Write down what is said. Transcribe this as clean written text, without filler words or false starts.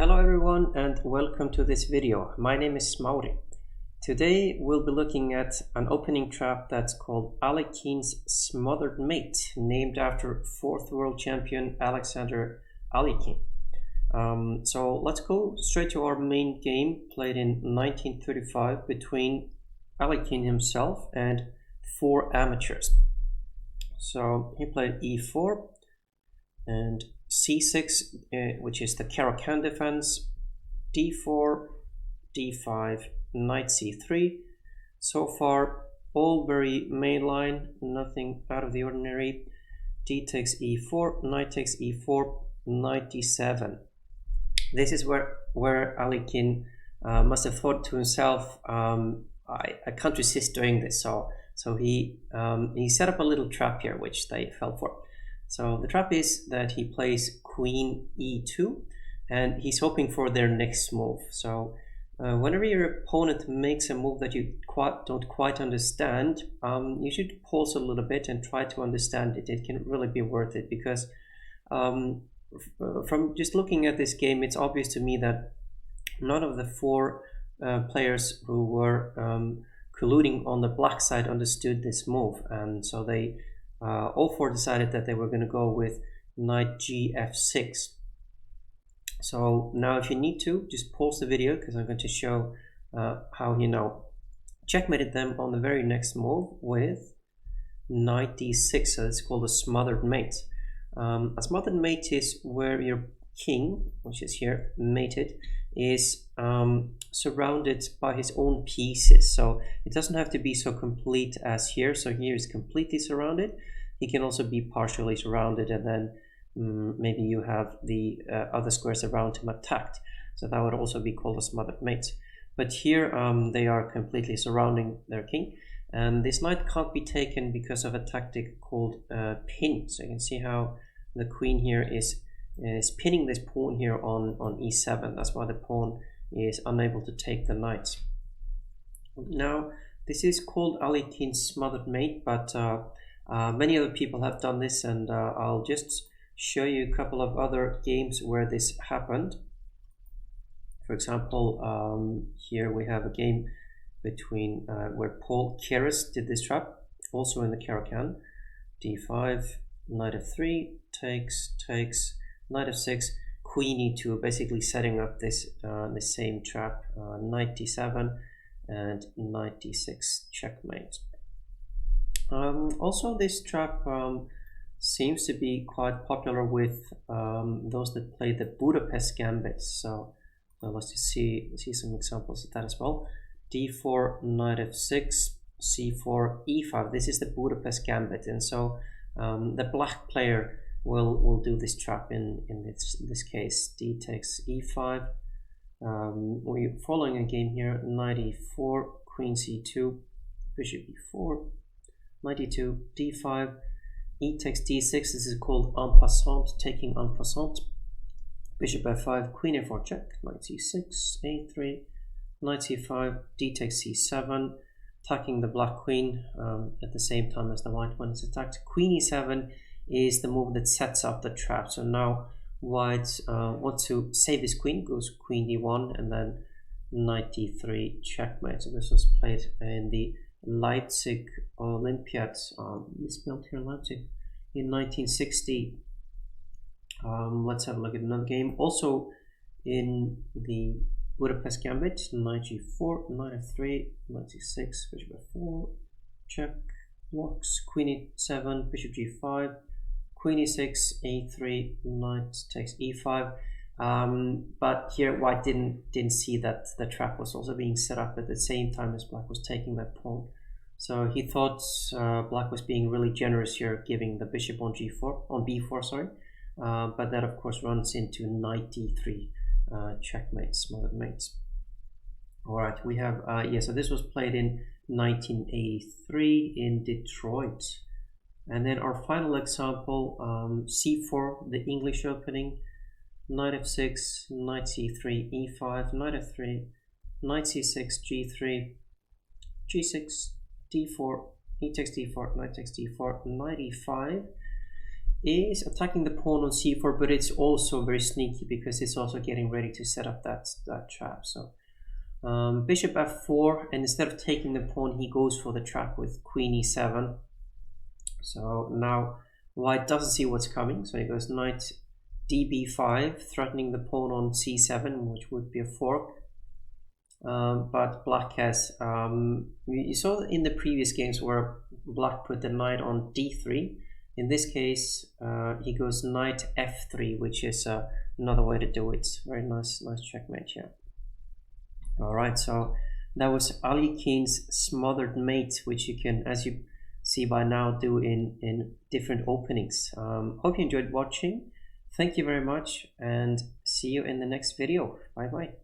Hello everyone and welcome to this video. My name is Smothered. Today we'll be looking at an opening trap that's called Alekhine's Smothered Mate, named after 4th world champion Alexander Alekhine. So let's go straight to our main game, played in 1935 between Alekhine himself and 4 amateurs. So he played e4 and c6, which is the Caro-Kann defense, d4, d5, knight c3. So far all very mainline, nothing out of the ordinary. D takes e4, knight takes e4, knight d7. This is where Alekhine must have thought to himself, I can't resist doing this, so he set up a little trap here which they fell for. So the trap is that he plays queen e2 and he's hoping for their next move. So whenever your opponent makes a move that you don't quite understand, you should pause a little bit and try to understand it. It can really be worth it because from just looking at this game, it's obvious to me that none of the 4 players who were colluding on the black side understood this move, and so they all 4 decided that they were going to go with knight gf6. So now if you need to, just pause the video because I'm going to show how he checkmated them on the very next move with knight d6. So it's called a smothered mate. A smothered mate is where your king, which is here mated, is surrounded by his own pieces. So it doesn't have to be so complete as here. So here is completely surrounded. He can also be partially surrounded, and then maybe you have the other squares around him attacked. So that would also be called a smothered mate. But here they are completely surrounding their king, and this knight can't be taken because of a tactic called pin. So you can see how the queen here is pinning this pawn here on e7. That's why the pawn is unable to take the knight. Now this is called Alekhine's smothered mate, but many other people have done this, and I'll just show you a couple of other games where this happened. For example, here we have a game between where Paul Keres did this trap, also in the Caro-Kann. d5, knight f3, takes, knight f6, queen e2, basically setting up this the same trap, knight d7 and knight d6 checkmate. Also this trap seems to be quite popular with those that play the Budapest gambits. So let's just see some examples of that as well. d4, knight f6, c4, e5. This is the Budapest gambit, and so the black player will do this trap in this case. D takes e5. We're following a game here. Knight e4, queen c2, bishop e4, knight e2, d5, e takes d6. This is called en passant, taking en passant. Bishop f5, queen a4 check, knight c6, a3, knight c5, d takes c7, attacking the black queen at the same time as the white one is attacked. Queen e7 is the move that sets up the trap. So now white wants to save his queen, goes queen d1, and then knight d3 checkmate. So this was played in the Leipzig Olympiad, misspelled here, Leipzig, in 1960. Let's have a look at another game. Also in the Budapest gambit, knight g4, knight f3, knight c6, bishop f4, check, blocks, queen e7, bishop g5, queen e6, a3, knight takes e5. But here white didn't see that the trap was also being set up at the same time as black was taking that pawn. So he thought black was being really generous here, giving the bishop on b4, sorry. But that of course runs into knight d3 checkmate, smothered mates. All right, we have so this was played in 1983 in Detroit. And then our final example, c4, the English opening. Knight f6, knight c3, e5, knight f3, knight c6, g3, g6, d4, e takes d4, knight takes d4, knight e5, is attacking the pawn on c4, but it's also very sneaky because it's also getting ready to set up that trap. So bishop f4, and instead of taking the pawn, he goes for the trap with queen e7. So now white doesn't see what's coming, so he goes knight db5, threatening the pawn on c7, which would be a fork. But black has, you saw in the previous games where black put the knight on d3. In this case, he goes knight f3, which is another way to do it. Very nice checkmate here. All right, so that was Alekhine's Smothered Mate, which you can, as you see by now, do in different openings. Hope you enjoyed watching. Thank you very much, and see you in the next video. Bye bye.